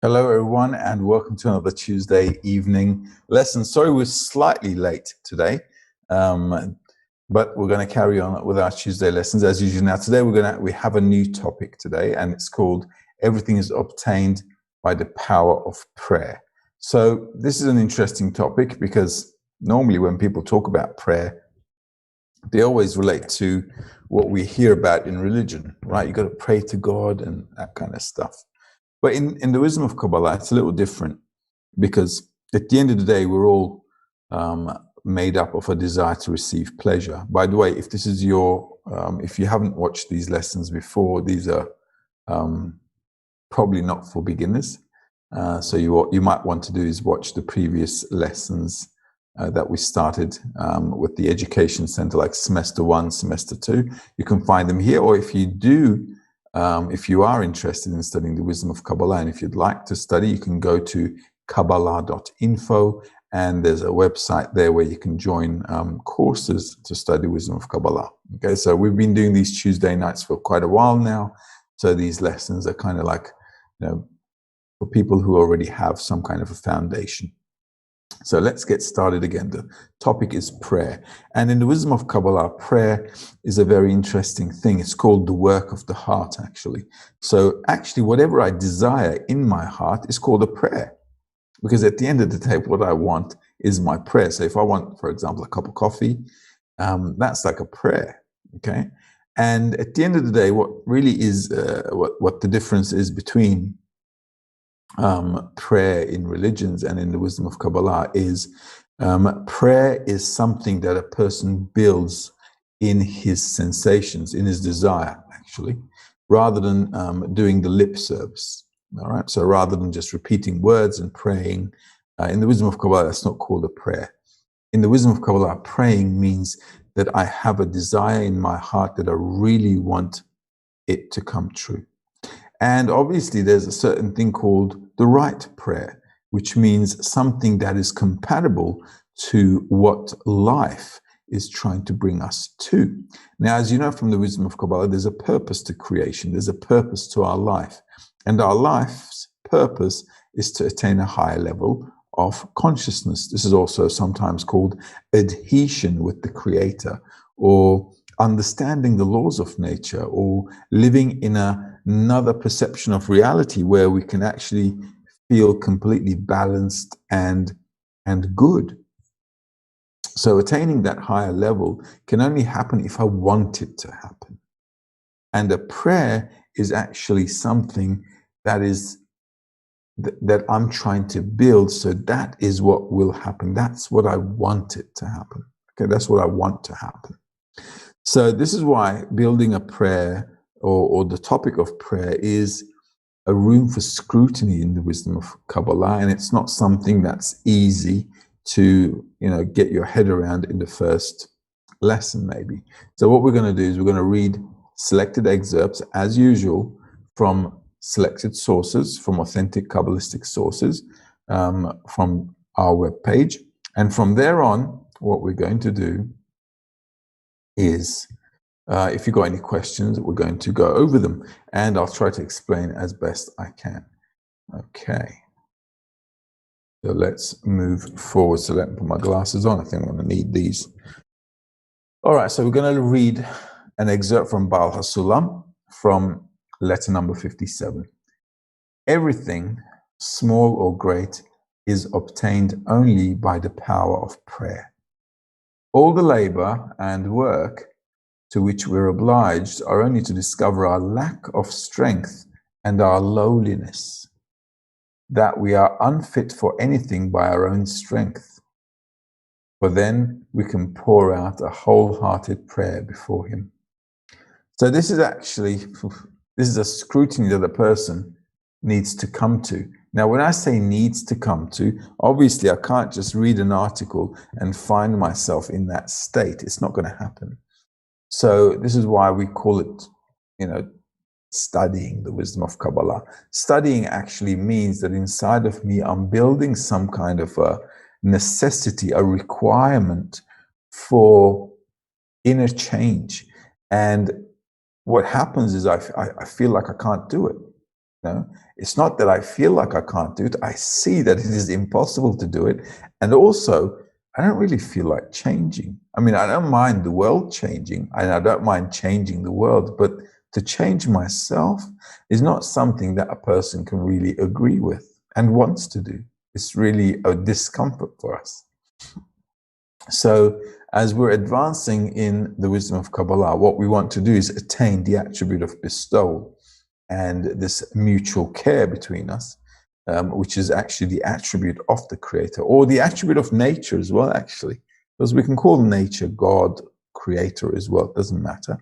Hello, everyone, and welcome to another Tuesday evening lesson. Sorry, we're slightly late today, but we're going to carry on with our Tuesday lessons as usual. Now, today we have a new topic today, and it's called "Everything is Obtained by the Power of Prayer." So, this is an interesting topic because normally when people talk about prayer, they always relate to what we hear about in religion, right? You got to pray to God and that kind of stuff. But in the wisdom of Kabbalah, it's a little different because at the end of the day, we're all made up of a desire to receive pleasure. By the way, if this is if you haven't watched these lessons before, these are probably not for beginners. So you might want to do is watch the previous lessons that we started with the Education Center, like semester 1, semester 2. You can find them here, or if you are interested in studying the wisdom of Kabbalah, and if you'd like to study, you can go to kabbalah.info, and there's a website there where you can join courses to study wisdom of Kabbalah. Okay, so we've been doing these Tuesday nights for quite a while now. So these lessons are kind of like, for people who already have some kind of a foundation. So let's get started again. The topic is prayer. And in the wisdom of Kabbalah, prayer is a very interesting thing. It's called the work of the heart, actually. So actually, whatever I desire in my heart is called a prayer. Because at the end of the day, what I want is my prayer. So if I want, for example, a cup of coffee, that's like a prayer, okay? And at the end of the day, what really is, what the difference is between prayer in religions and in the wisdom of Kabbalah is prayer is something that a person builds in his sensations, in his desire, actually, rather than doing the lip service. All right. So rather than just repeating words and praying, in the wisdom of Kabbalah, that's not called a prayer. In the wisdom of Kabbalah, praying means that I have a desire in my heart that I really want it to come true. And obviously, there's a certain thing called the right prayer, which means something that is compatible to what life is trying to bring us to. Now, as you know from the wisdom of Kabbalah, there's a purpose to creation. There's a purpose to our life. And our life's purpose is to attain a higher level of consciousness. This is also sometimes called adhesion with the Creator, or understanding the laws of nature, or living in another perception of reality where we can actually feel completely balanced and good. So attaining that higher level can only happen if I want it to happen. And a prayer is actually something that I'm trying to build. So that is what will happen. That's what I want it to happen. Okay, that's what I want to happen. So this is why building a prayer, or the topic of prayer, is a room for scrutiny in the wisdom of Kabbalah, and it's not something that's easy to get your head around in the first lesson, maybe. So what we're going to do is we're going to read selected excerpts, as usual, from selected sources, from authentic Kabbalistic sources, from our webpage, and from there on, what we're going to do is, if you've got any questions, we're going to go over them, and I'll try to explain as best I can. Okay. So let's move forward. So let me put my glasses on. I think I'm going to need these. All right, so we're going to read an excerpt from Baal HaSulam from letter number 57. Everything, small or great, is obtained only by the power of prayer. All the labor and work to which we're obliged are only to discover our lack of strength and our lowliness, that we are unfit for anything by our own strength. For then we can pour out a wholehearted prayer before him. So this is a scrutiny that a person needs to come to. Now, when I say needs to come to, obviously I can't just read an article and find myself in that state. It's not going to happen. So this is why we call it, studying the wisdom of Kabbalah. Studying actually means that inside of me, I'm building some kind of a necessity, a requirement for inner change. And what happens is I feel like I can't do it. It's not that I feel like I can't do it. I see that it is impossible to do it. And also, I don't really feel like changing. I mean, I don't mind the world changing, and I don't mind changing the world, but to change myself is not something that a person can really agree with and wants to do. It's really a discomfort for us. So as we're advancing in the wisdom of Kabbalah, what we want to do is attain the attribute of bestowal and this mutual care between us, which is actually the attribute of the Creator, or the attribute of nature as well, actually, because we can call nature God, Creator as well, it doesn't matter.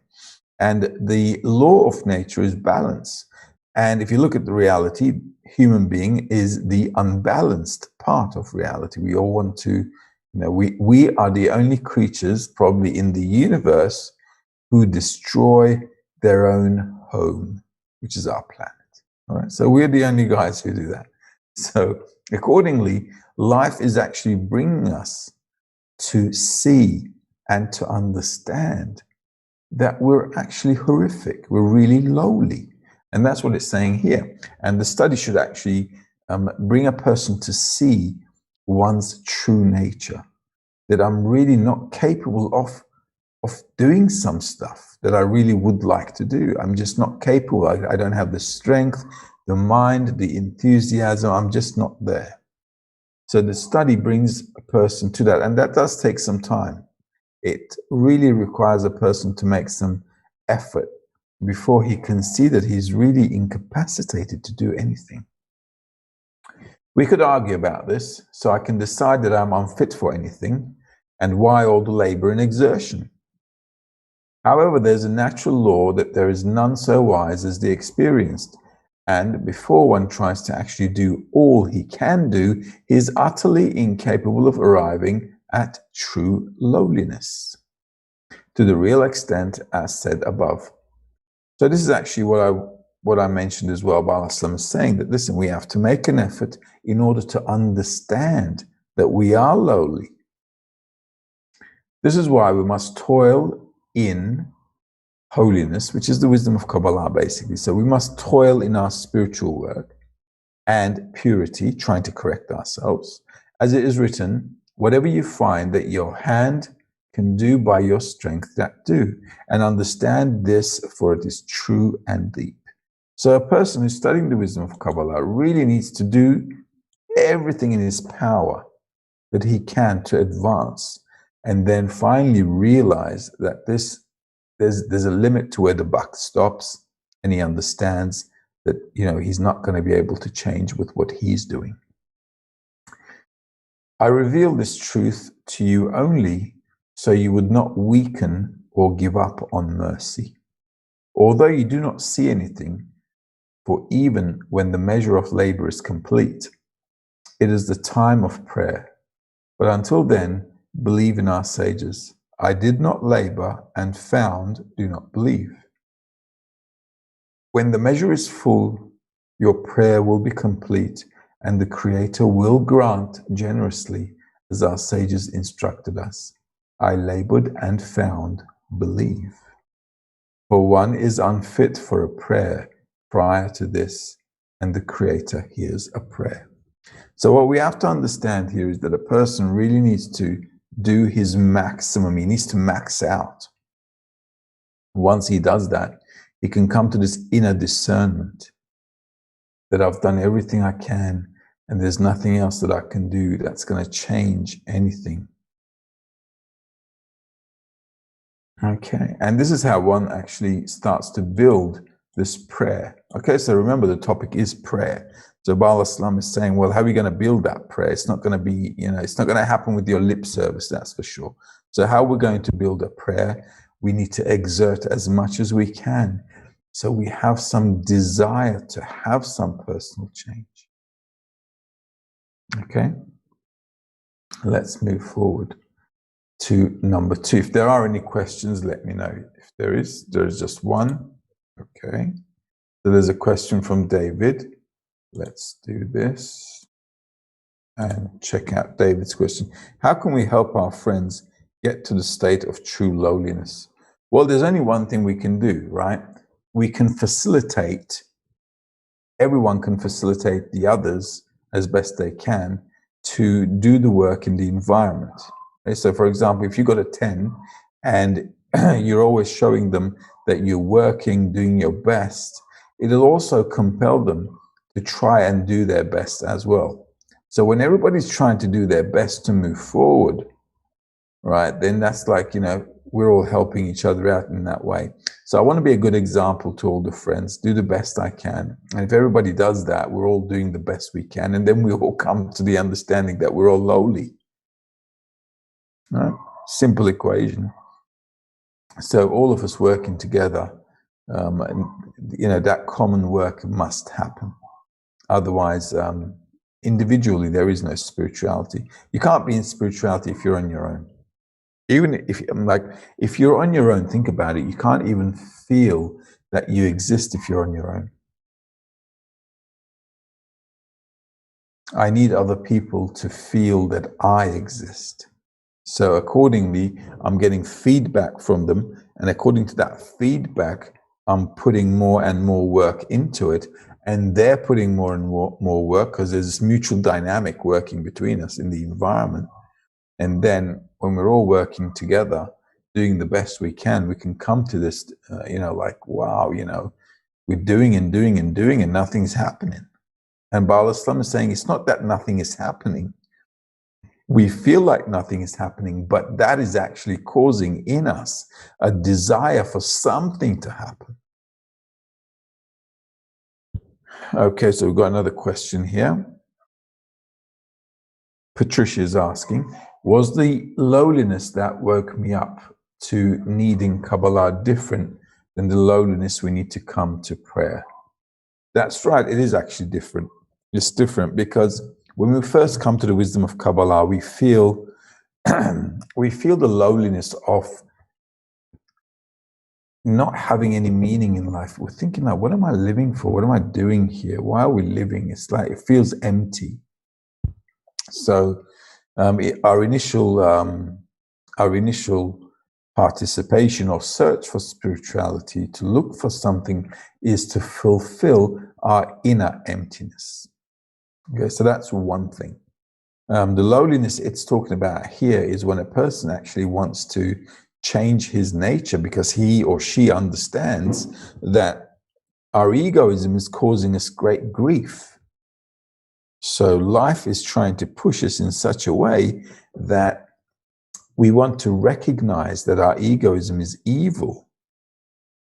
And the law of nature is balance. And if you look at the reality, human being is the unbalanced part of reality. We all want to, we are the only creatures probably in the universe who destroy their own home, which is our planet. All right. So we're the only guys who do that. So accordingly, life is actually bringing us to see and to understand that we're actually horrific. We're really lowly. And that's what it's saying here. And the study should actually bring a person to see one's true nature, that I'm really not capable of doing some stuff that I really would like to do. I'm just not capable. I don't have the strength, the mind, the enthusiasm. I'm just not there. So the study brings a person to that. And that does take some time. It really requires a person to make some effort before he can see that he's really incapacitated to do anything. We could argue about this, so I can decide that I'm unfit for anything, and why all the labor and exertion. However, there's a natural law that there is none so wise as the experienced, and before one tries to actually do all he can do, he is utterly incapable of arriving at true lowliness, to the real extent as said above. So this is actually what I mentioned as well. Baal HaSulam is saying that, listen, we have to make an effort in order to understand that we are lowly. This is why we must toil in holiness, which is the wisdom of Kabbalah, basically. So we must toil in our spiritual work and purity, trying to correct ourselves. As it is written, whatever you find that your hand can do by your strength, that do, and understand this, for it is true and deep. So a person who's studying the wisdom of Kabbalah really needs to do everything in his power that he can to advance, and then finally realize that there's a limit to where the buck stops, and he understands that he's not going to be able to change with what he's doing. I reveal this truth to you only so you would not weaken or give up on mercy. Although you do not see anything, for even when the measure of labor is complete, it is the time of prayer. But until then, believe in our sages. I did not labor and found, do not believe. When the measure is full, your prayer will be complete, and the Creator will grant generously, as our sages instructed us. I labored and found, believe. For one is unfit for a prayer prior to this, and the Creator hears a prayer. So what we have to understand here is that a person really needs to do his maximum. He needs to max out. Once he does that, he can come to this inner discernment that I've done everything I can and there's nothing else that I can do that's going to change anything. Okay, and this is how one actually starts to build this prayer. Okay, so remember the topic is prayer. So Baal Islam is saying, well, how are you going to build that prayer? It's not going to be, it's not going to happen with your lip service, that's for sure. So how we're going to build a prayer, we need to exert as much as we can. So we have some desire to have some personal change. Okay, let's move forward to number 2. If there are any questions, let me know. If there's just one. Okay, so there's a question from David. Let's do this and check out David's question. How can we help our friends get to the state of true lowliness? Well, there's only one thing we can do, right? We can facilitate, everyone can facilitate the others as best they can to do the work in the environment. Okay, so for example, if you got a 10 and you're always showing them that you're working, doing your best, it'll also compel them to try and do their best as well. So when everybody's trying to do their best to move forward, right, then that's like, we're all helping each other out in that way. So I want to be a good example to all the friends, do the best I can. And if everybody does that, we're all doing the best we can. And then we all come to the understanding that we're all lowly. Right? Simple equation. So all of us working together, and, that common work must happen. Otherwise, individually, there is no spirituality. You can't be in spirituality if you're on your own. Even if you're on your own, think about it, you can't even feel that you exist if you're on your own. I need other people to feel that I exist. So accordingly, I'm getting feedback from them. And according to that feedback, I'm putting more and more work into it. And they're putting more and more work because there's this mutual dynamic working between us in the environment. And then when we're all working together, doing the best we can come to this, wow, we're doing and doing and doing and nothing's happening. And Baal Islam is saying it's not that nothing is happening. We feel like nothing is happening, but that is actually causing in us a desire for something to happen. Okay, so we've got another question here. Patricia is asking, was the lowliness that woke me up to needing Kabbalah different than the lowliness we need to come to prayer? That's right, it is actually different. It's different because when we first come to the wisdom of Kabbalah, we feel the lowliness of not having any meaning in life. We're thinking like, what am I living for? What am I doing here? Why are we living? It's like, it feels empty. So our initial participation or search for spirituality, to look for something, is to fulfill our inner emptiness. Okay, so that's one thing. The lowliness it's talking about here is when a person actually wants to change his nature because he or she understands that our egoism is causing us great grief. So life is trying to push us in such a way that we want to recognize that our egoism is evil.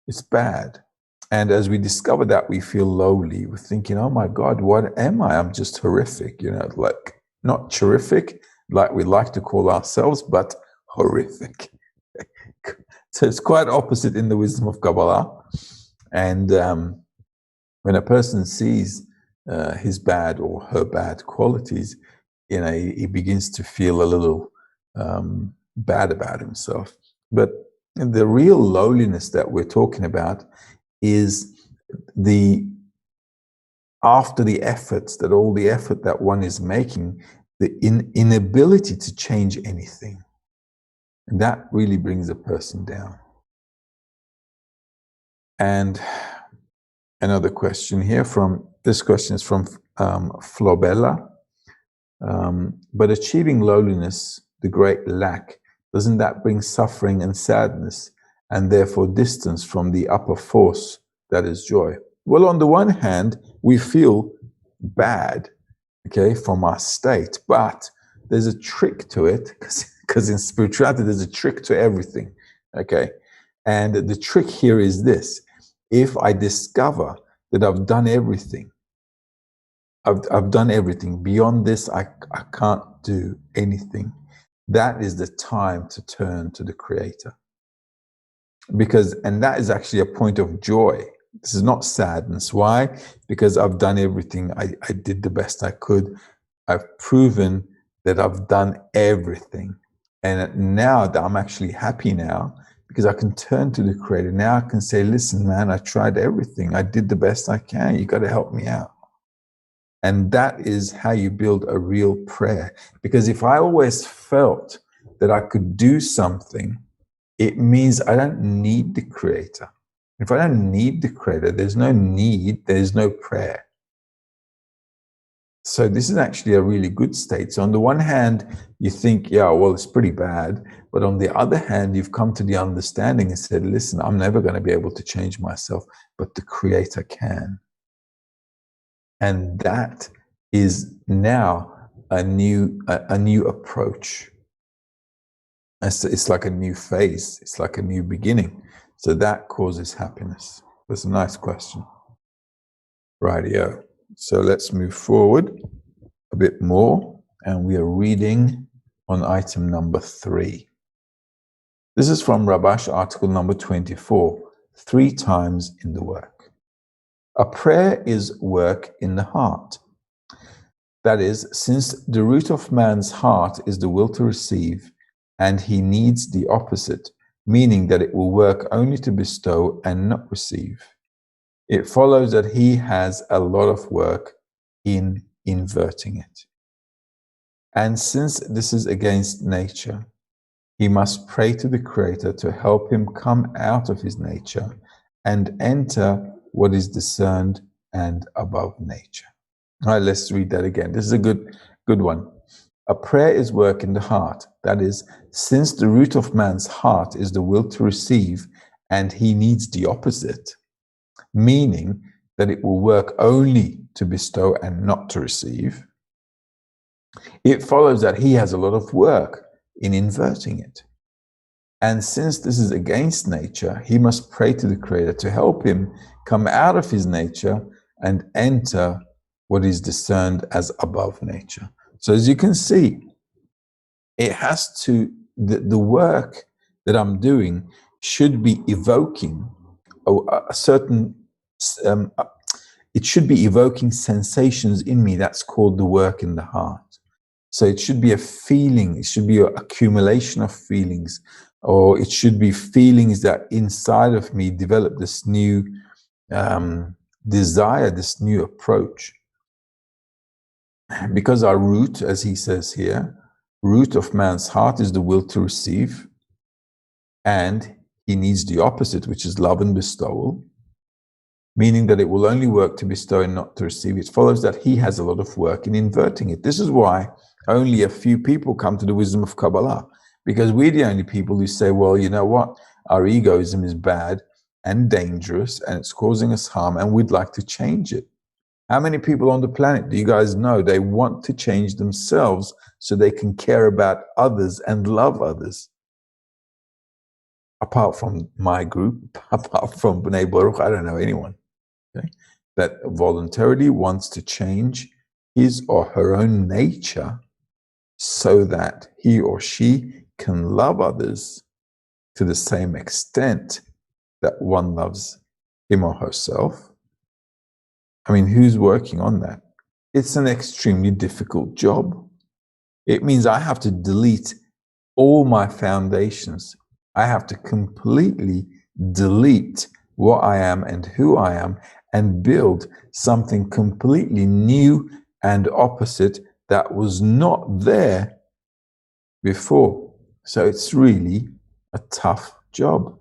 It's bad. And as we discover that, we feel lowly. We're thinking, oh my God, what am I? I'm just horrific, like not terrific, like we like to call ourselves, but horrific. So it's quite opposite in the wisdom of Kabbalah. And when a person sees his bad or her bad qualities, he begins to feel a little bad about himself. But the real lowliness that we're talking about is after the efforts, that all the effort that one is making, the inability to change anything. And that really brings a person down. And another question here this question is from Flobella. But achieving lowliness, the great lack, doesn't that bring suffering and sadness and therefore distance from the upper force that is joy. Well, on the one hand, we feel bad, okay, from our state, but there's a trick to it, because in spirituality, there's a trick to everything, okay? And the trick here is this: if I discover that I've done everything, I've done everything, beyond this, I can't do anything, that is the time to turn to the Creator. And that is actually a point of joy. This is not sadness. Why? Because I've done everything. I did the best I could. I've proven that I've done everything. And now that I'm actually happy now, because I can turn to the Creator. Now I can say, listen, man, I tried everything. I did the best I can. You got to help me out. And that is how you build a real prayer. Because if I always felt that I could do something, it means I don't need the Creator. If I don't need the Creator, there's no need, there's no prayer. So this is actually a really good state. So on the one hand, you think, yeah, well, it's pretty bad. But on the other hand, you've come to the understanding and said, listen, I'm never going to be able to change myself, but the Creator can. And that is now a new approach. It's like a new phase. It's like a new beginning. So that causes happiness. That's a nice question. Rightio. So let's move forward a bit more. And we are reading on item number 3. This is from Rabash, article number 24, 3 times in the work. A prayer is work in the heart. That is, since the root of man's heart is the will to receive, and he needs the opposite, meaning that it will work only to bestow and not receive. It follows that he has a lot of work in inverting it. And since this is against nature, he must pray to the Creator to help him come out of his nature and enter what is discerned and above nature. All right, let's read that again. This is a good one. A prayer is work in the heart. That is, since the root of man's heart is the will to receive, and he needs the opposite, meaning that it will work only to bestow and not to receive, it follows that he has a lot of work in inverting it. And since this is against nature, he must pray to the Creator to help him come out of his nature and enter what is discerned as above nature. So as you can see, it has to, the work that I'm doing should be evoking a certain, it should be evoking sensations in me. That's called the work in the heart. So it should be a feeling, it should be an accumulation of feelings, or it should be feelings that inside of me develop this new desire, this new approach. Because our root, as he says here, root of man's heart is the will to receive, and he needs the opposite, which is love and bestowal, meaning that it will only work to bestow and not to receive. It follows that he has a lot of work in inverting it. This is why only a few people come to the wisdom of Kabbalah, because we're the only people who say, well, you know what? Our egoism is bad and dangerous, and it's causing us harm, and we'd like to change it. How many people on the planet do you guys know they want to change themselves so they can care about others and love others? Apart from my group, apart from B'nai Baruch, I don't know anyone, okay, that voluntarily wants to change his or her own nature so that he or she can love others to the same extent that one loves him or herself. I mean, who's working on that? It's an extremely difficult job. It means I have to delete all my foundations. I have to completely delete what I am and who I am and build something completely new and opposite that was not there before. So it's really a tough job.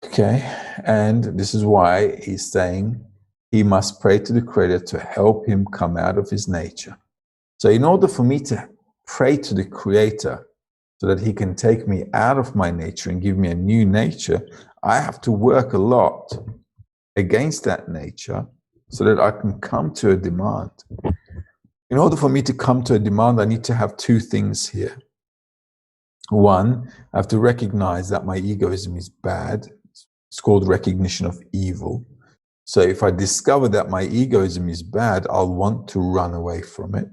Okay, and this is why he's saying he must pray to the Creator to help him come out of his nature. So in order for me to pray to the Creator so that he can take me out of my nature and give me a new nature, I have to work a lot against that nature so that I can come to a demand. In order for me to come to a demand, I need to have two things here. One, I have to recognize that my egoism is bad. It's called recognition of evil. So if I discover that my egoism is bad, I'll want to run away from it.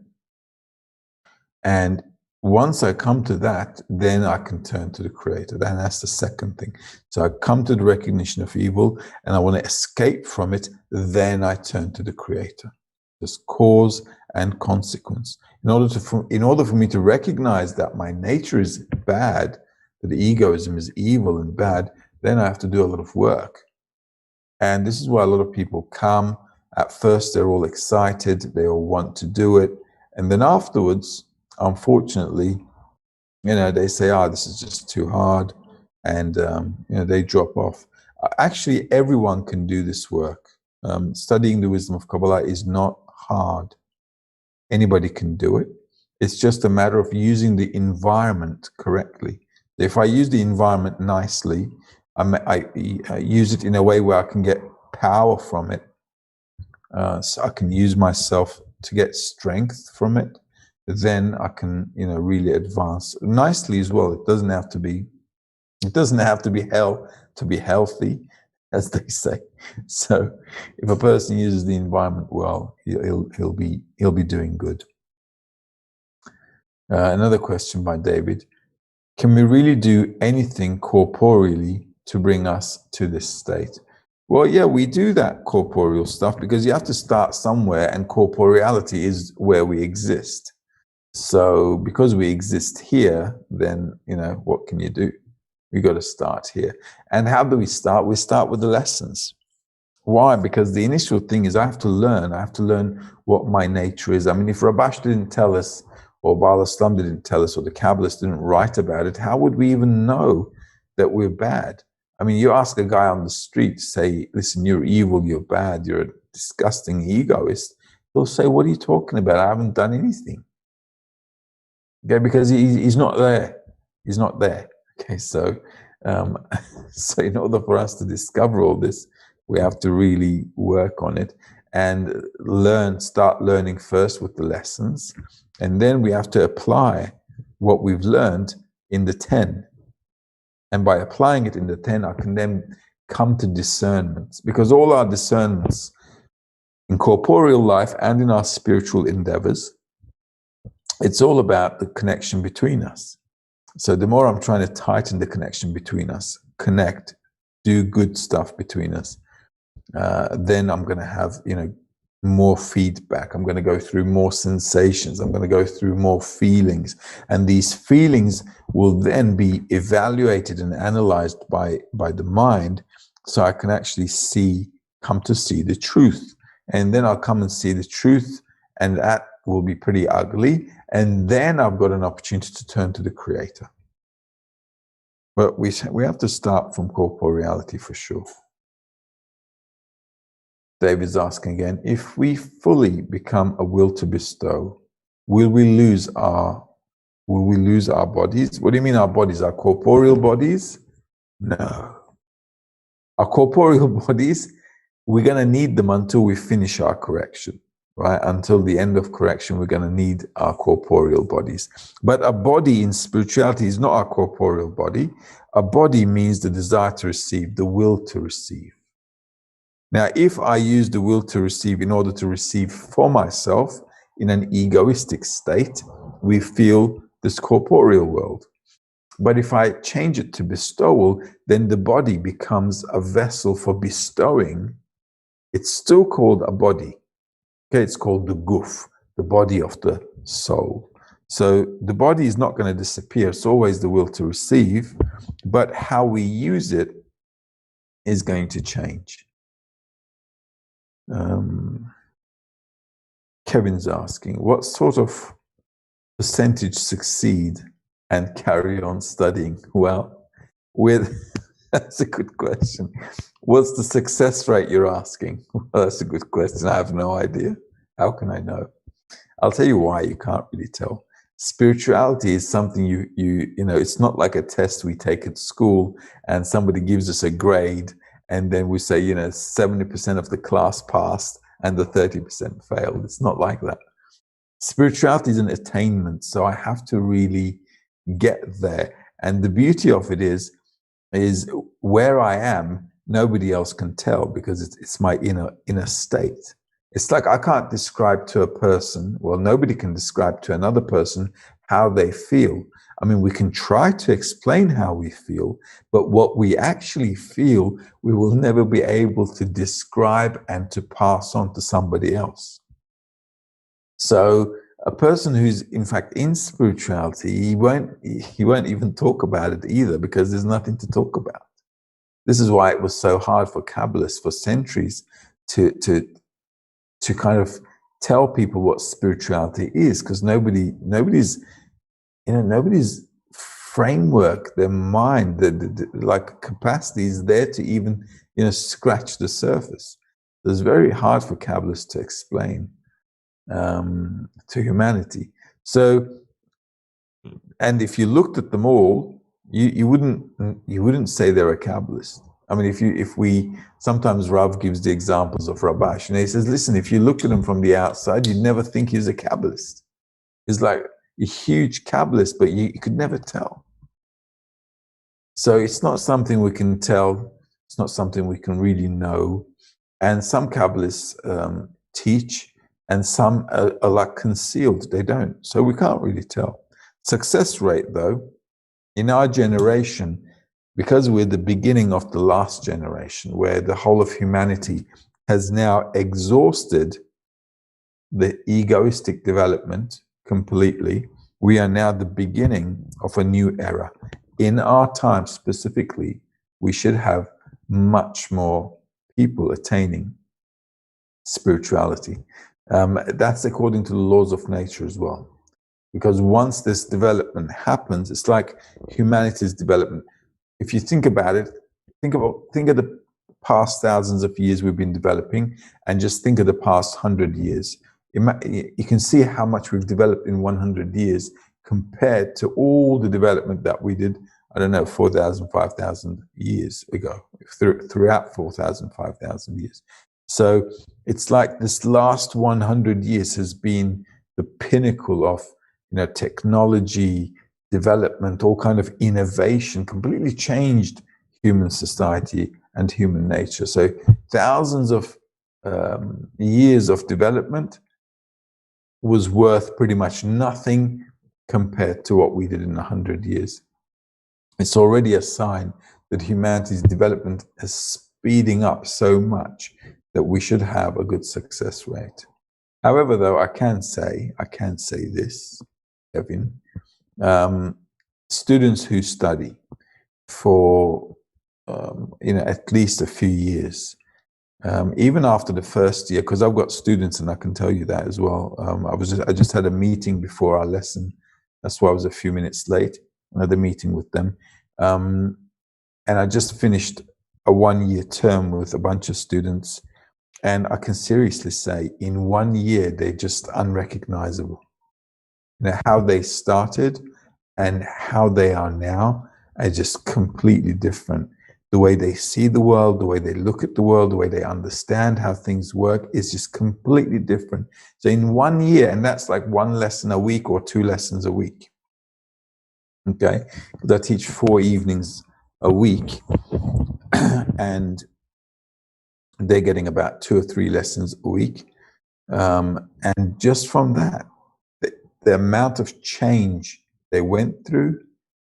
And once I come to that, then I can turn to the Creator. Then that's the second thing. So I come to the recognition of evil and I want to escape from it. Then I turn to the Creator. There's cause and consequence. In order for me to recognize that my nature is bad, that the egoism is evil and bad, then I have to do a lot of work. And this is why a lot of people come. At first, they're all excited. They all want to do it. And then afterwards, unfortunately, they say, this is just too hard. And, they drop off. Actually, everyone can do this work. Studying the wisdom of Kabbalah is not hard. Anybody can do it. It's just a matter of using the environment correctly. If I use the environment nicely, I use it in a way where I can get power from it. So I can use myself to get strength from it. Then I can, really advance nicely as well. It doesn't have to be hell to be healthy, as they say. So if a person uses the environment well, he'll be doing good. Another question by David. Can we really do anything corporeally to bring us to this state? Well, yeah, we do that corporeal stuff because you have to start somewhere, and corporeality is where we exist. So because we exist here, then, what can you do? We got to start here. And how do we start? We start with the lessons. Why? Because the initial thing is I have to learn what my nature is. I mean, if Rabash didn't tell us, or Baal Islam didn't tell us, or the Kabbalists didn't write about it, how would we even know that we're bad? I mean, you ask a guy on the street, say, listen, you're evil, you're bad, you're a disgusting egoist. He'll say, what are you talking about? I haven't done anything. Okay, because he's not there. He's not there. Okay, so in order for us to discover all this, we have to really work on it and start learning first with the lessons. And then we have to apply what we've learned in the 10. And by applying it in the 10, I can then come to discernments, because all our discernments in corporeal life and in our spiritual endeavors, it's all about the connection between us. So the more I'm trying to tighten the connection between us, connect, do good stuff between us, then I'm going to have, more feedback. I'm going to go through more sensations. I'm going to go through more feelings. And these feelings will then be evaluated and analyzed by the mind, so I can actually come to see the truth. And then I'll come and see the truth, and that will be pretty ugly. And then I've got an opportunity to turn to the Creator. But we have to start from corporeality for sure. David's asking again, if we fully become a will to bestow, will we lose our bodies? What do you mean our bodies? Our corporeal bodies? No. Our corporeal bodies, we're going to need them until we finish our correction, right? Until the end of correction, we're going to need our corporeal bodies. But a body in spirituality is not our corporeal body. A body means the desire to receive, the will to receive. Now, if I use the will to receive in order to receive for myself in an egoistic state, we feel this corporeal world. But if I change it to bestowal, then the body becomes a vessel for bestowing. It's still called a body. Okay, it's called the guf, the body of the soul. So the body is not going to disappear. It's always the will to receive, but how we use it is going to change. Kevin's asking, what sort of percentage succeed and carry on studying? Well, that's a good question. What's the success rate you're asking? Well, that's a good question. I have no idea. How can I know? I'll tell you why you can't really tell. Spirituality is something you know, it's not like a test we take at school and somebody gives us a grade and then we say, you know, 70% of the class passed and the 30% failed. It's not like that. Spirituality is an attainment, so I have to really get there. And the beauty of it is where I am, nobody else can tell because it's my inner state. It's like I can't describe to a person, well, nobody can describe to another person how they feel. I mean, we can try to explain how we feel, but what we actually feel, we will never be able to describe and to pass on to somebody else. So a person who's in fact in spirituality, he won't even talk about it either because there's nothing to talk about. This is why it was so hard for Kabbalists for centuries to kind of tell people what spirituality is, because nobody's framework, their mind, the like capacity is there to even scratch the surface. It's very hard for Kabbalists to explain to humanity. So, and if you looked at them all, you wouldn't say they're a Kabbalist. I mean, if we sometimes Rav gives the examples of Rabash, and he says, listen, if you look at him from the outside, you'd never think he's a Kabbalist. He's like a huge Kabbalist, but you could never tell. So it's not something we can tell. It's not something we can really know. And some Kabbalists teach, and some are like concealed. They don't. So we can't really tell. Success rate, though, in our generation, because we're the beginning of the last generation, where the whole of humanity has now exhausted the egoistic development completely, we are now the beginning of a new era. In our time specifically, we should have much more people attaining spirituality. That's according to the laws of nature as well. Because once this development happens, it's like humanity's development. If you think about it, think of the past thousands of years we've been developing, and just think of the past 100 years. You can see how much we've developed in 100 years compared to all the development that we did, I don't know, 4,000, 5,000 years ago, throughout 4,000, 5,000 years. So it's like this last 100 years has been the pinnacle of technology, development, all kind of innovation, completely changed human society and human nature. So thousands of years of development was worth pretty much nothing compared to what we did in 100 years. It's already a sign that humanity's development is speeding up so much that we should have a good success rate. However, though, I can say this, Kevin, students who study for at least a few years, even after the first year, because I've got students and I can tell you that as well. I just had a meeting before our lesson. That's why I was a few minutes late. I had a meeting with them, and I just finished a 1-year term with a bunch of students, and I can seriously say, in 1 year they're just unrecognizable. How they started and how they are now are just completely different. The way they see the world, the way they look at the world, the way they understand how things work is just completely different. So in 1 year, and that's like 1 lesson a week or 2 lessons a week. Okay, because I teach 4 evenings a week, and they're getting about 2 or 3 lessons a week. And just from that, the amount of change they went through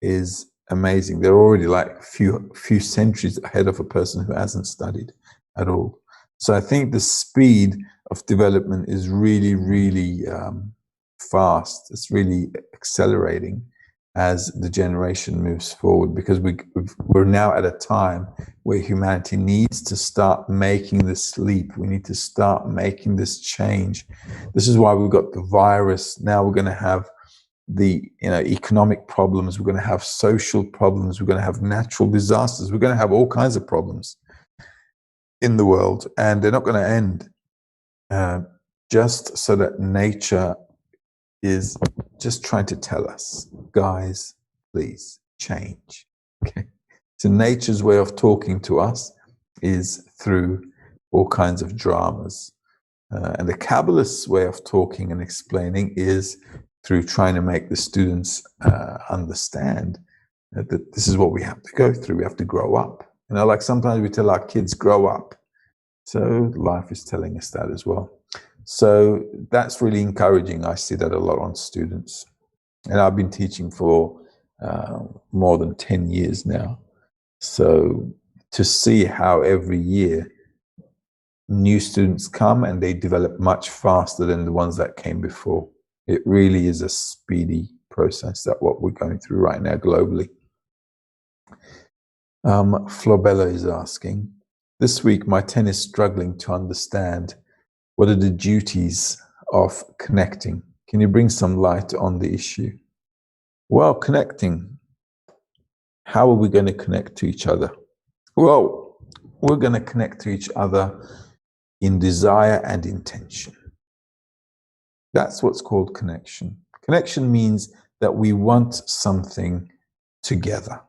is amazing. They're already like a few centuries ahead of a person who hasn't studied at all. So I think the speed of development is really, really fast. It's really accelerating as the generation moves forward, because we're now at a time where humanity needs to start making this leap. We need to start making this change. This is why we've got the virus. Now we're going to have the economic problems. We're going to have social problems. We're going to have natural disasters. We're going to have all kinds of problems in the world, and they're not going to end just so that nature is just trying to tell us, guys, please change. Okay. So nature's way of talking to us is through all kinds of dramas. And the Kabbalist's way of talking and explaining is through trying to make the students understand that this is what we have to go through. We have to grow up. You know, like sometimes we tell our kids, grow up. So life is telling us that as well. So that's really encouraging. I see that a lot on students. And I've been teaching for more than 10 years now. So to see how every year new students come and they develop much faster than the ones that came before. It really is a speedy process, that what we're going through right now globally. Flobella is asking, this week my 10 is struggling to understand what are the duties of connecting. Can you bring some light on the issue? Well, connecting. How are we going to connect to each other? Well, we're going to connect to each other in desire and intention. That's what's called connection. Connection means that we want something together.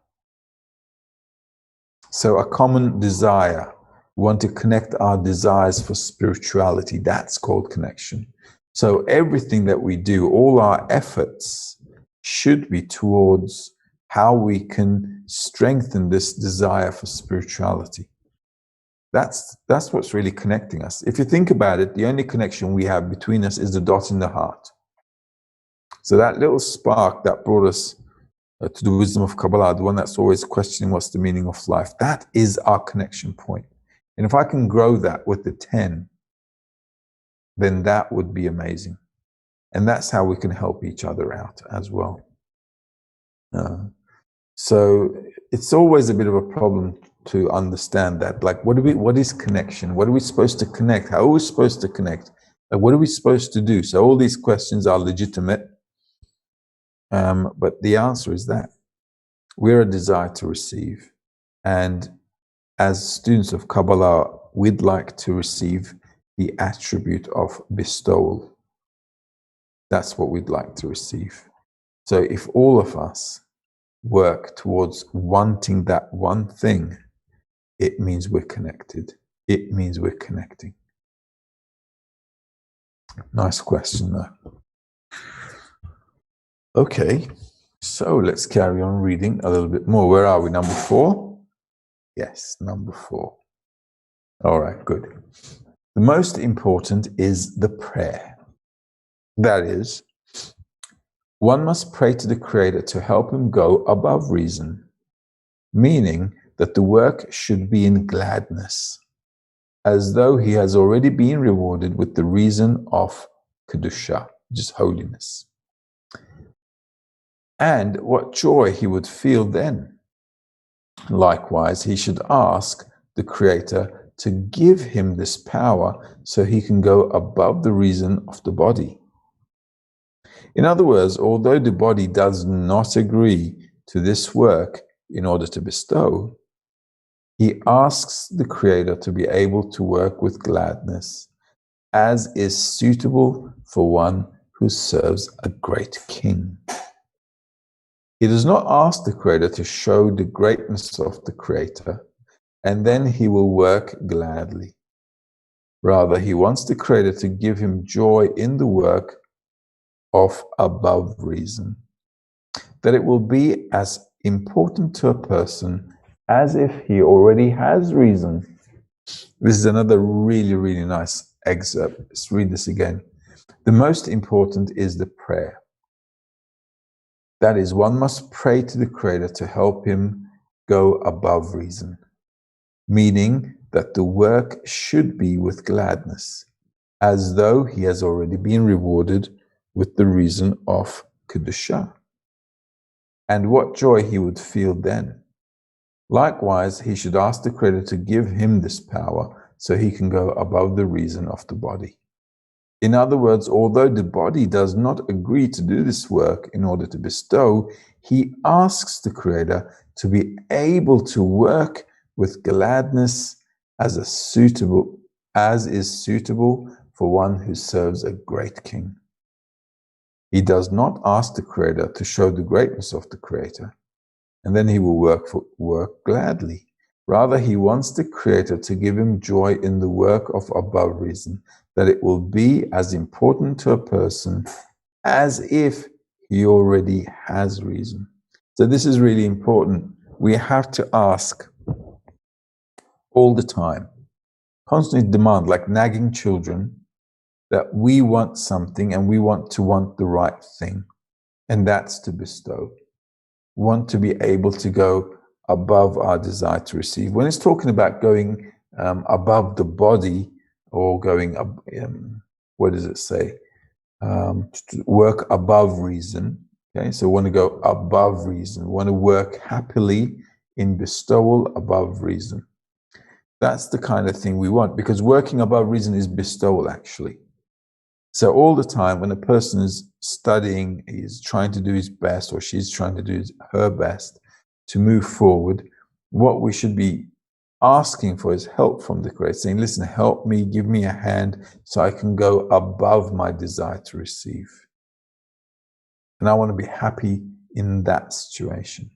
So a common desire, we want to connect our desires for spirituality. That's called connection. So everything that we do, all our efforts should be towards how we can strengthen this desire for spirituality. That's what's really connecting us. If you think about it, the only connection we have between us is the dot in the heart. So that little spark that brought us to the wisdom of Kabbalah, the one that's always questioning what's the meaning of life, that is our connection point. And if I can grow that with the 10, then that would be amazing. And that's how we can help each other out as well. So it's always a bit of a problem to understand that, like, what is connection? What are we supposed to connect? How are we supposed to connect? Like, what are we supposed to do? So all these questions are legitimate, but the answer is that we're a desire to receive, and as students of Kabbalah, we'd like to receive the attribute of bestowal. That's what we'd like to receive. So if all of us work towards wanting that one thing, it means we're connected. It means we're connecting. Nice question, though. Okay, so let's carry on reading a little bit more. Where are we? Number 4? Yes, number 4. All right, good. The most important is the prayer. That is, one must pray to the Creator to help him go above reason, meaning that the work should be in gladness, as though he has already been rewarded with the reason of Kedusha, which is holiness. And what joy he would feel then. Likewise, he should ask the Creator to give him this power so he can go above the reason of the body. In other words, although the body does not agree to this work in order to bestow, he asks the Creator to be able to work with gladness, as is suitable for one who serves a great king. He does not ask the Creator to show the greatness of the Creator, and then he will work gladly. Rather, he wants the Creator to give him joy in the work of above reason, that it will be as important to a person as if he already has reason. This is another really, really nice excerpt. Let's read this again. The most important is the prayer. That is, one must pray to the Creator to help him go above reason, meaning that the work should be with gladness, as though he has already been rewarded with the reason of Kedusha. And what joy he would feel then. Likewise, he should ask the Creator to give him this power so he can go above the reason of the body. In other words, although the body does not agree to do this work in order to bestow, he asks the Creator to be able to work with gladness as is suitable for one who serves a great king. He does not ask the Creator to show the greatness of the Creator, and then he will work gladly. Rather, he wants the Creator to give him joy in the work of above reason, that it will be as important to a person as if he already has reason. So this is really important. We have to ask all the time, constantly demand, like nagging children, that we want something and we want the right thing, and that's to bestow. We want to be able to go above our desire to receive. When it's talking about going above the body, or going up, what does it say? To work above reason. Okay, so we want to go above reason. We want to work happily in bestowal above reason. That's the kind of thing we want, because working above reason is bestowal, actually. So all the time when a person is studying, he's trying to do his best, or she's trying to do her best to move forward, what we should be asking for is help from the Creator, saying, listen, help me, give me a hand so I can go above my desire to receive. And I want to be happy in that situation.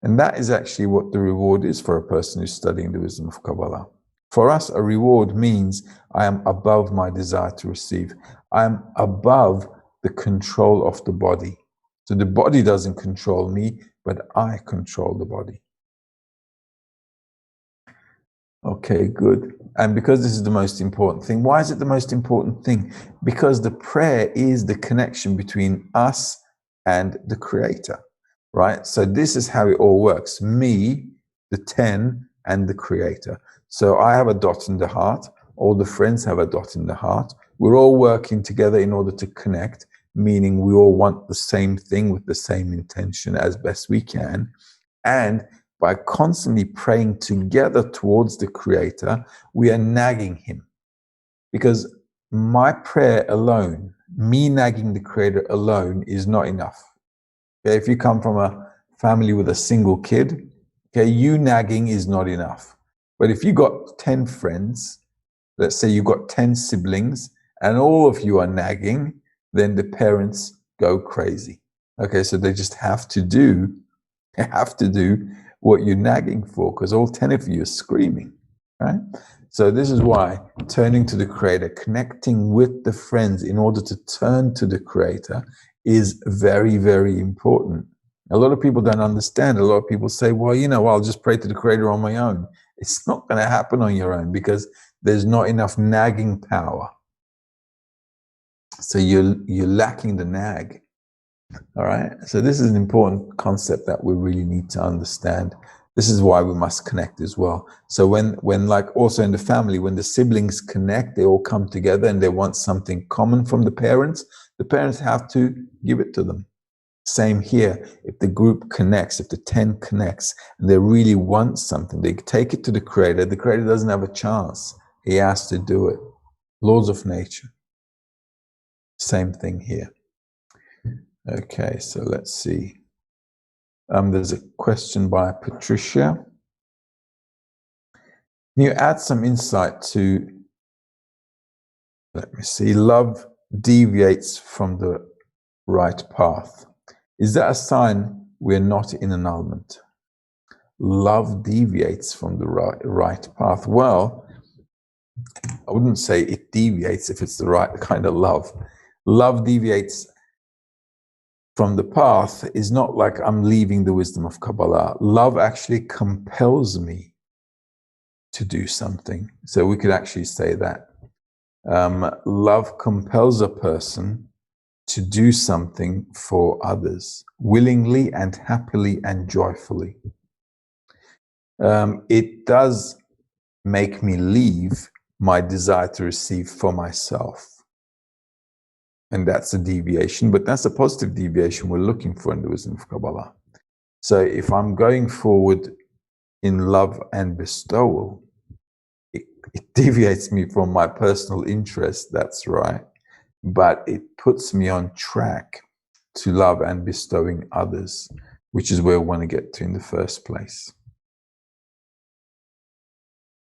And that is actually what the reward is for a person who's studying the wisdom of Kabbalah. For us, a reward means I am above my desire to receive. I am above the control of the body. So the body doesn't control me, but I control the body. Okay, good. And because this is the most important thing, why is it the most important thing? Because the prayer is the connection between us and the Creator, right? So this is how it all works. Me, the 10, and the Creator. So I have a dot in the heart. All the friends have a dot in the heart. We're all working together in order to connect, meaning we all want the same thing with the same intention as best we can. And by constantly praying together towards the Creator, we are nagging Him. Because my prayer alone, me nagging the Creator alone, is not enough. Okay, if you come from a family with a single kid, okay, you nagging is not enough. But if you got 10 friends, let's say you got 10 siblings, and all of you are nagging, then the parents go crazy. Okay, so they just have to do what you're nagging for, because all 10 of you are screaming, right? So this is why turning to the Creator, connecting with the friends in order to turn to the Creator is very, very important. A lot of people don't understand. A lot of people say, well, I'll just pray to the Creator on my own. It's not going to happen on your own, because there's not enough nagging power. So you're lacking the nag. All right. So this is an important concept that we really need to understand. This is why we must connect as well. So when like also in the family, when the siblings connect, they all come together and they want something common from the parents have to give it to them. Same here. If the group connects, if the 10 connects and they really want something, they take it to the Creator. The Creator doesn't have a chance. He has to do it. Laws of nature. Same thing here. Okay, so let's see. There's a question by Patricia. Can you add some insight to, let me see, love deviates from the right path? Is that a sign we're not in annulment? Love deviates from the right path. Well, I wouldn't say it deviates if it's the right kind of love. Love deviates from the path is not like I'm leaving the wisdom of Kabbalah. Love actually compels me to do something. So we could actually say that. Love compels a person to do something for others, willingly and happily and joyfully. It does make me leave my desire to receive for myself. And that's a deviation, but that's a positive deviation we're looking for in the wisdom of Kabbalah. So if I'm going forward in love and bestowal, it deviates me from my personal interest, that's right. But it puts me on track to love and bestowing others, which is where we want to get to in the first place.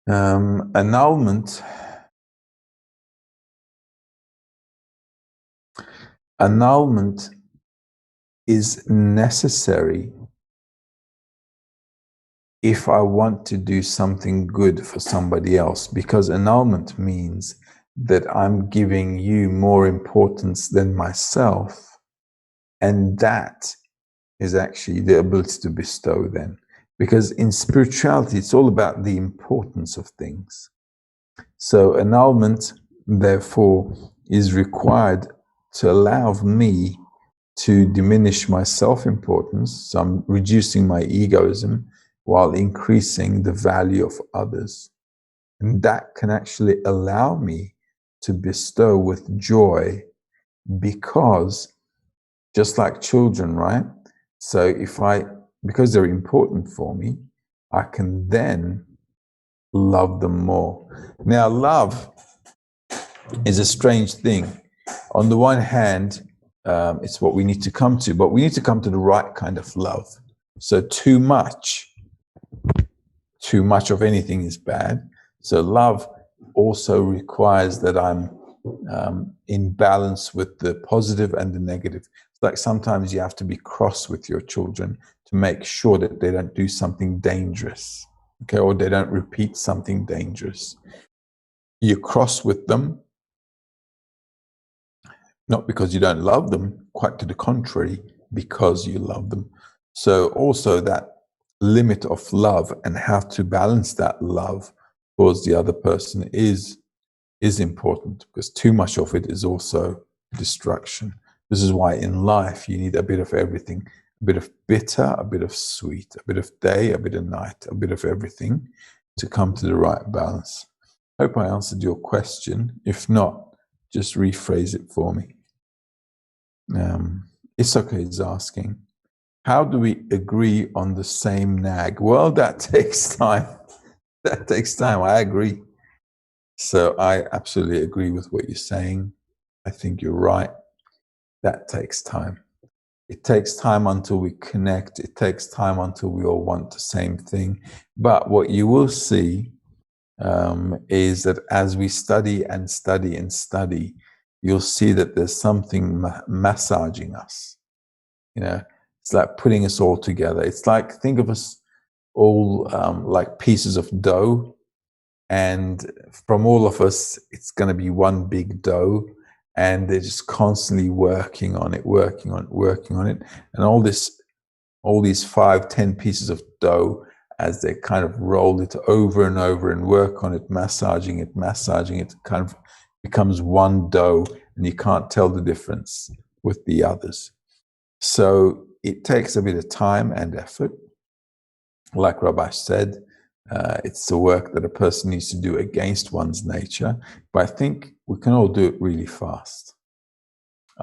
Annulment. annulment is necessary if I want to do something good for somebody else, because annulment means that I'm giving you more importance than myself, and that is actually the ability to bestow then. Because in spirituality, it's all about the importance of things. So annulment, therefore, is required to allow me to diminish my self-importance. So I'm reducing my egoism while increasing the value of others. And that can actually allow me to bestow with joy, because just like children, right? So because they're important for me, I can then love them more. Now, love is a strange thing. On the one hand, it's what we need to come to, but we need to come to the right kind of love. So too much of anything is bad. So love also requires that I'm in balance with the positive and the negative. It's like sometimes you have to be cross with your children to make sure that they don't do something dangerous, okay, or they don't repeat something dangerous. You're cross with them, not because you don't love them, quite to the contrary, because you love them. So also that limit of love and how to balance that love towards the other person is important, because too much of it is also destruction. This is why in life you need a bit of everything, a bit of bitter, a bit of sweet, a bit of day, a bit of night, a bit of everything to come to the right balance. Hope I answered your question. If not, just rephrase it for me. Isoka is asking, how do we agree on the same nag? Well, that takes time. That takes time. I agree. So I absolutely agree with what you're saying. I think you're right. That takes time. It takes time until we connect. It takes time until we all want the same thing. But what you will see is that as we study and study and study, you'll see that there's something massaging us. It's like putting us all together. It's like, think of us all like pieces of dough. And from all of us, it's going to be one big dough, and they're just constantly working on it. And all these 5-10 pieces of dough, as they kind of roll it over and over and work on it, massaging it, kind of becomes one dough, and you can't tell the difference with the others. So it takes a bit of time and effort. Like Rabbi said, it's the work that a person needs to do against one's nature. But I think we can all do it really fast.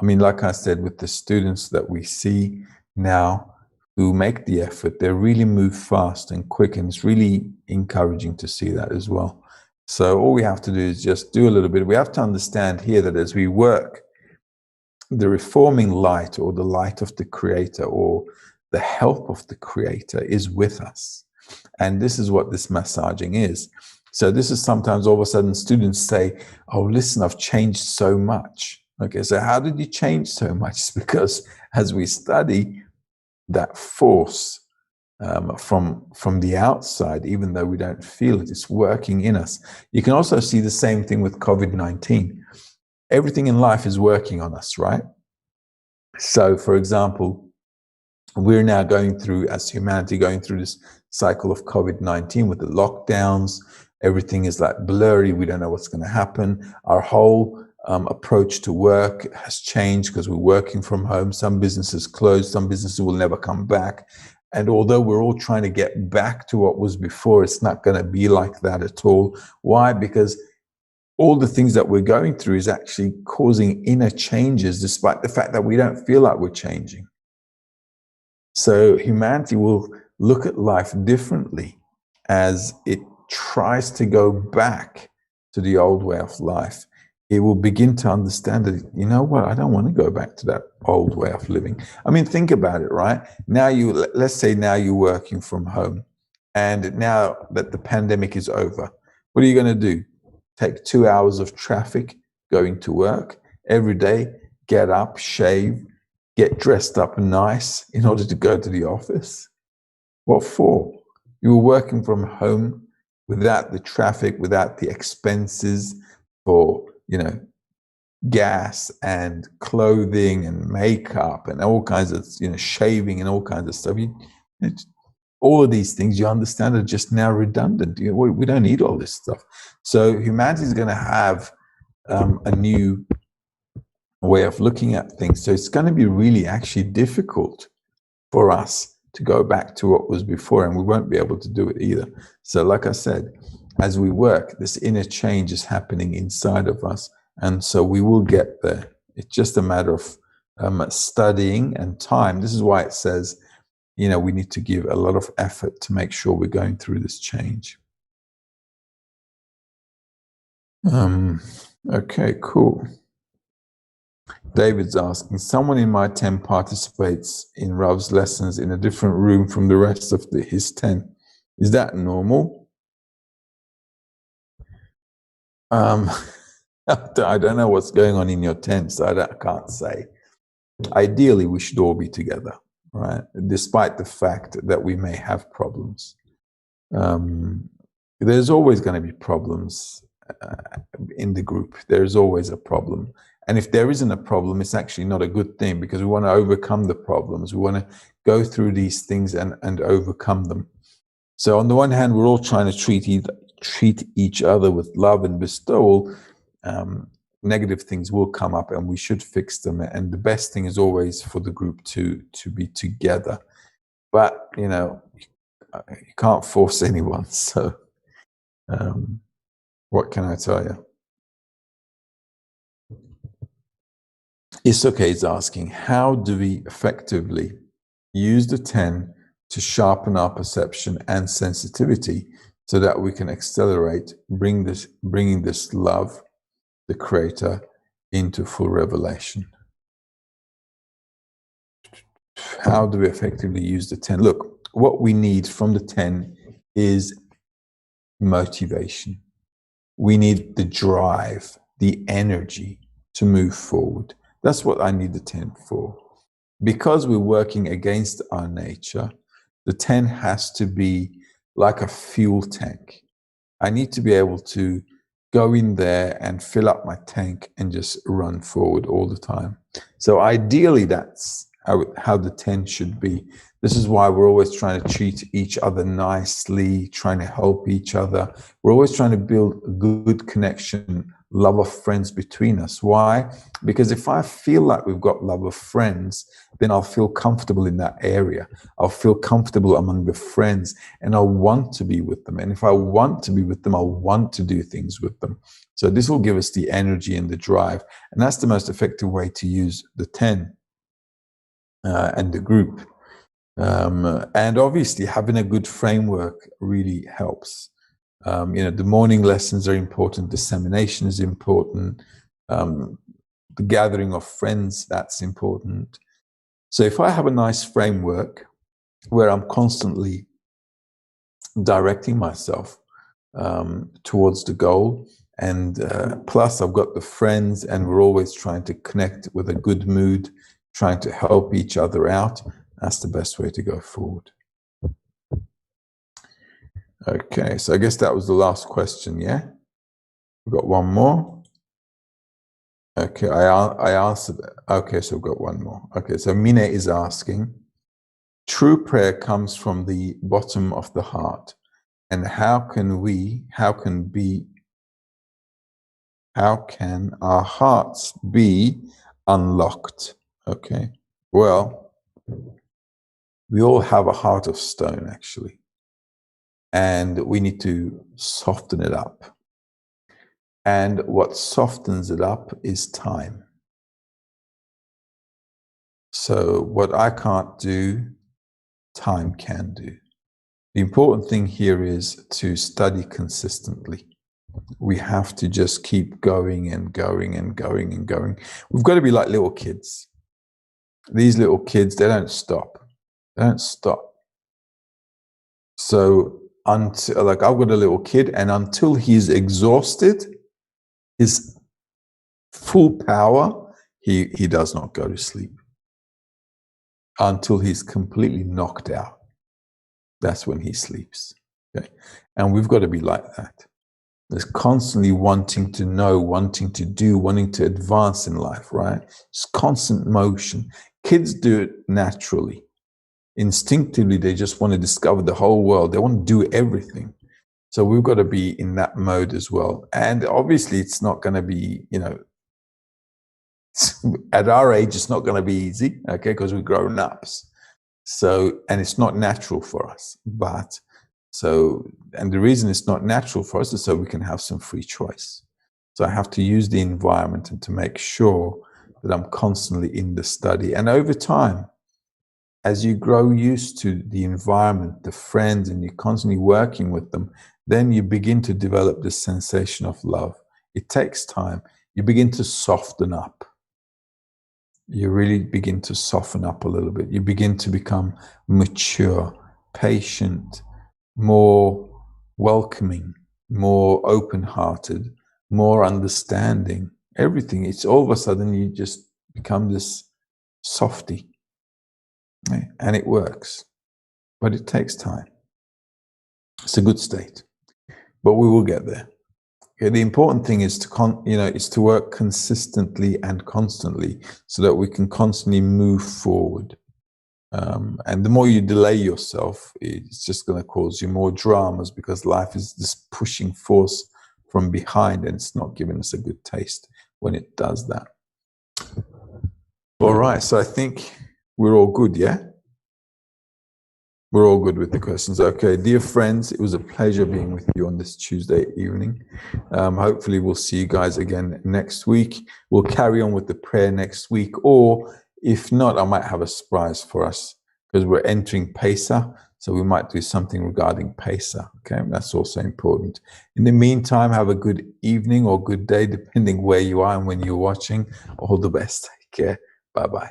I mean, like I said, with the students that we see now who make the effort, they really move fast and quick, and it's really encouraging to see that as well. So all we have to do is just do a little bit. We have to understand here that as we work, the reforming light, or the light of the Creator, or the help of the Creator is with us. And this is what this massaging is. So this is sometimes all of a sudden students say, oh, listen, I've changed so much. Okay, so how did you change so much? It's because as we study, that force from the outside, even though we don't feel it, it's working in us. You can also see the same thing with COVID-19. Everything in life is working on us, right? So, for example, we're now going through, as humanity, going through this cycle of COVID-19 with the lockdowns. Everything is like blurry. We don't know what's going to happen. Our whole approach to work has changed because we're working from home. Some businesses closed. Some businesses will never come back. And although we're all trying to get back to what was before, it's not going to be like that at all. Why? Because all the things that we're going through is actually causing inner changes, despite the fact that we don't feel like we're changing. So humanity will look at life differently as it tries to go back to the old way of life. It will begin to understand that, you know what, I don't want to go back to that old way of living. I mean, think about it, right? Now let's say now you're working from home, and now that the pandemic is over, what are you going to do? Take 2 hours of traffic going to work every day, get up, shave, get dressed up and nice in order to go to the office? What for? You were working from home without the traffic, without the expenses for, gas and clothing and makeup and all kinds of, shaving and all kinds of stuff. All of these things, you understand, are just now redundant. We don't need all this stuff. So humanity is going to have a new way of looking at things. So it's going to be really actually difficult for us to go back to what was before, and we won't be able to do it either. So like I said, as we work, this inner change is happening inside of us, and so we will get there. It's just a matter of studying and time. This is why it says, we need to give a lot of effort to make sure we're going through this change. Okay, cool. David's asking, someone in my 10 participates in Rav's lessons in a different room from the rest of his 10. Is that normal? I don't know what's going on in your 10, so I can't say. Ideally, we should all be together, right? Despite the fact that we may have problems. There's always going to be problems in the group. There's always a problem. And if there isn't a problem, it's actually not a good thing, because we want to overcome the problems. We want to go through these things and overcome them. So on the one hand, we're all trying to treat each other with love and bestowal. Negative things will come up and we should fix them. And the best thing is always for the group to be together. But, you can't force anyone. So what can I tell you? Isuke is asking, how do we effectively use the 10 to sharpen our perception and sensitivity so that we can accelerate bringing this love, the Creator, into full revelation? How do we effectively use the 10? Look, what we need from the 10 is motivation. We need the drive, the energy to move forward. That's what I need the 10 for. Because we're working against our nature, the 10 has to be like a fuel tank. I need to be able to go in there and fill up my tank and just run forward all the time. So ideally, that's how the 10 should be. This is why we're always trying to treat each other nicely, trying to help each other. We're always trying to build a good connection, love of friends between us. Why? Because if I feel like we've got love of friends, then I'll feel comfortable in that area. I'll feel comfortable among the friends, and I'll want to be with them. And if I want to be with them, I'll want to do things with them. So this will give us the energy and the drive. And that's the most effective way to use the 10 and the group. And obviously having a good framework really helps. The morning lessons are important, dissemination is important, the gathering of friends, that's important. So if I have a nice framework where I'm constantly directing myself towards the goal, and plus I've got the friends and we're always trying to connect with a good mood, trying to help each other out, that's the best way to go forward. Okay, so I guess that was the last question, yeah? We've got one more. Okay, I answered that. Okay, so we've got one more. Okay, so Mine is asking, true prayer comes from the bottom of the heart. And how can our hearts be unlocked? Okay, well, we all have a heart of stone, actually. And we need to soften it up. And what softens it up is time. So what I can't do, time can do. The important thing here is to study consistently. We have to just keep going and going and going and going. We've got to be like little kids. These little kids, they don't stop. They don't stop. So until, like, I've got a little kid, and until he's exhausted his full power, he does not go to sleep until he's completely knocked out. That's when he sleeps. Okay, and we've got to be like that. There's constantly wanting to know, wanting to do, wanting to advance in life, right? It's constant motion. Kids do it naturally. Instinctively, they just want to discover the whole world. They want to do everything. So we've got to be in that mode as well. And obviously, it's not going to be, at our age, it's not going to be easy, okay, because we're grown ups. So, and it's not natural for us. And the reason it's not natural for us is so we can have some free choice. So I have to use the environment and to make sure that I'm constantly in the study. And over time, as you grow used to the environment, the friends, and you're constantly working with them, then you begin to develop this sensation of love. It takes time. You begin to soften up. You really begin to soften up a little bit. You begin to become mature, patient, more welcoming, more open-hearted, more understanding. Everything. It's all of a sudden you just become this softy. And it works. But it takes time. It's a good state. But we will get there. Okay, the important thing is to work consistently and constantly so that we can constantly move forward. And the more you delay yourself, it's just going to cause you more dramas because life is this pushing force from behind and it's not giving us a good taste when it does that. All right, so I think we're all good, yeah? We're all good with the questions. Okay, dear friends, it was a pleasure being with you on this Tuesday evening. Hopefully we'll see you guys again next week. We'll carry on with the prayer next week, or if not, I might have a surprise for us because we're entering Pesach, so we might do something regarding Pesach. Okay, that's also important. In the meantime, have a good evening or good day, depending where you are and when you're watching. All the best. Take care. Bye-bye.